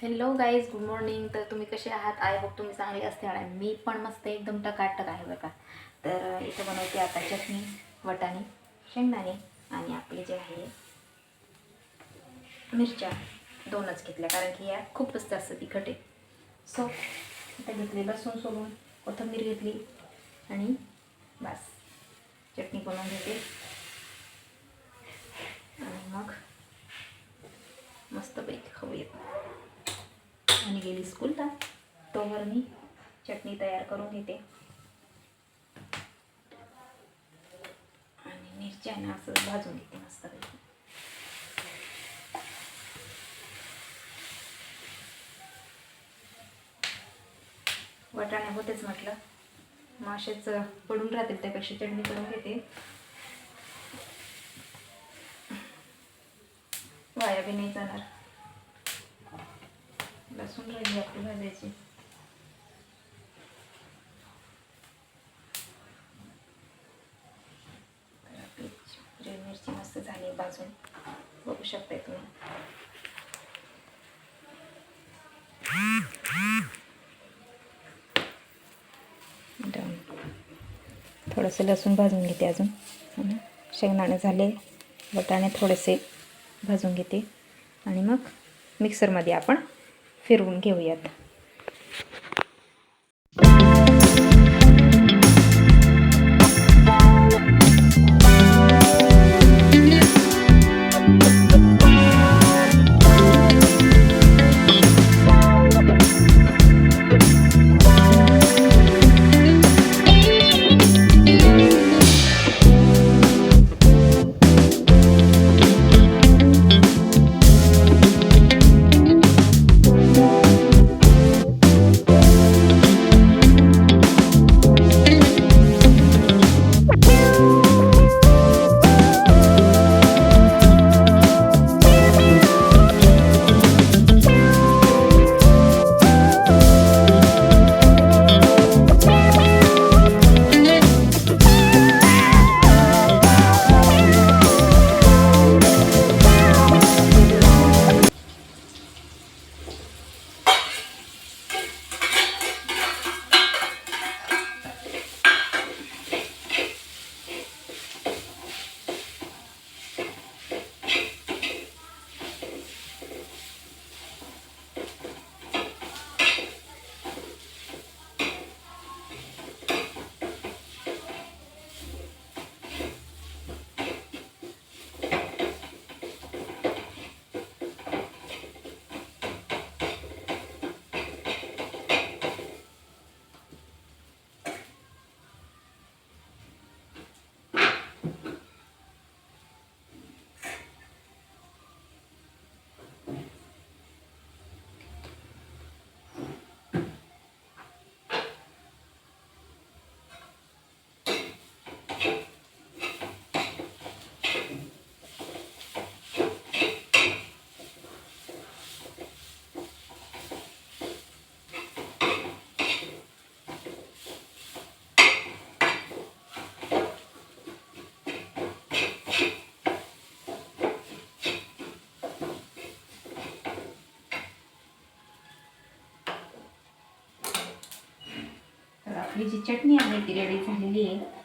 Hello guys, good morning. तर तुम्ही कसे आहात? आय होप तुम्ही चांगले असते. आणि मी पण मस्त एकदम टकाटक आहे बरं का. तर इथं बनवते आता चटणी, वटाणे, शेंगदाणे आणि आपले जे आहे मिरच्या 2च घेतल्या, कारण की या खूपच जास्त तिखट आहे. सो इथं घेतली लसूण सोलून, कोथिंबीर घेतली आणि बस चटणी बनवून घेते. आणि मग मस्तपैकी खाऊयात. आणि गेली स्कूलला, तोवर मी चटणी तयार करून घेते. आणि मिरच्यानं असं भाजून घेते मस्तपैकी. वटाणे होतेच म्हटलं, मासेच पडून राहतील, त्यापेक्षा चटणी करून घेते. वाया बी नाही जाणार. लसूण राहिली आपली भाजायची. आपली मिरची मस्त झाली भाजून, बघू शकताय तुम्ही. थोडंसं लसूण भाजून घेते अजून. शेंगदाणे झाले, वटाणे थोडेसे भाजून घेते आणि मग मिक्सरमध्ये आपण फिरवून घेऊयात. आपली जी चटणी आहे ती रेडी झालेली आहे.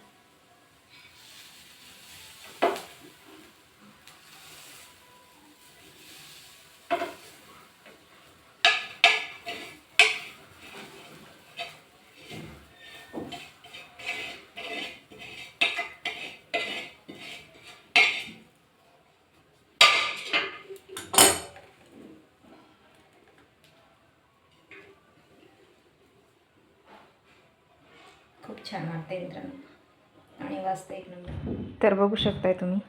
खूप छान वाटते मित्रांनो, आणि वाजता एक नंबर. तर बघू शकताय तुम्ही,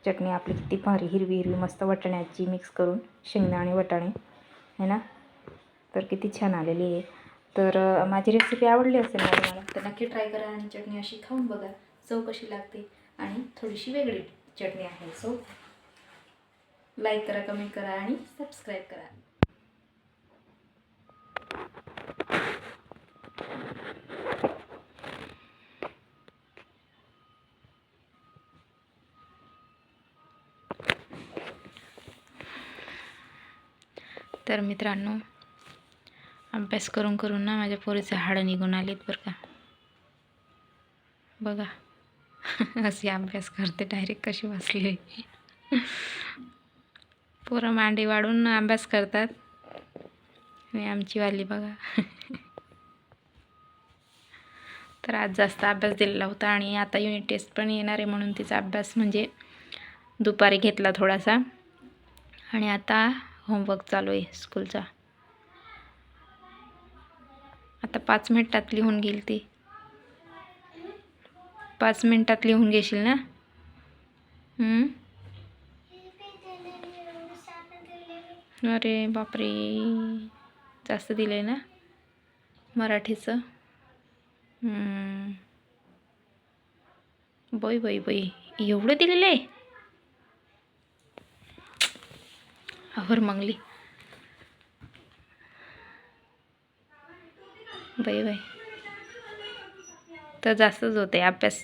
चटणी आपली किती भारी हिरवी हिरवी मस्त वटाण्याची मिक्स करून, शेंगदाणे वटाणे है ना, तर किती छान आलेली आहे. तर माझी रेसिपी आवडली असेल ना तुम्हाला, तर नक्की ट्राय करा आणि चटणी अशी खाऊन बघा, चव कशी लागते. आणि थोडीशी वेगळी चटणी आहे. सो लाईक करा, कमेंट करा आणि सबस्क्राईब करा. तर मित्रांनो, अभ्यास करून करून ना माझ्या पोरीचे हाडं निघून आलेत बरं का. बघा अशी अभ्यास करते डायरेक्ट कशी बसली. पोरं मांडी वाढून अभ्यास करतात आणि आमची वाली बघा. तर आज जास्त अभ्यास दिलेला होता आणि आता युनिट टेस्ट पण येणार आहे म्हणून तिचा अभ्यास म्हणजे दुपारी घेतला थोडासा आणि आता होमवर्क चालू आहे स्कूलचा. आता 5 मिनिटात लिहून घेईल ती. 5 मिनिटात लिहून घेशील ना? अरे बापरे, जास्त दिलं आहे ना मराठीचं. बाई बाई बाई, एवढं दिलेलं आहे. आवर मंगली. बाई बाई, तर जास्तच होते अभ्यास.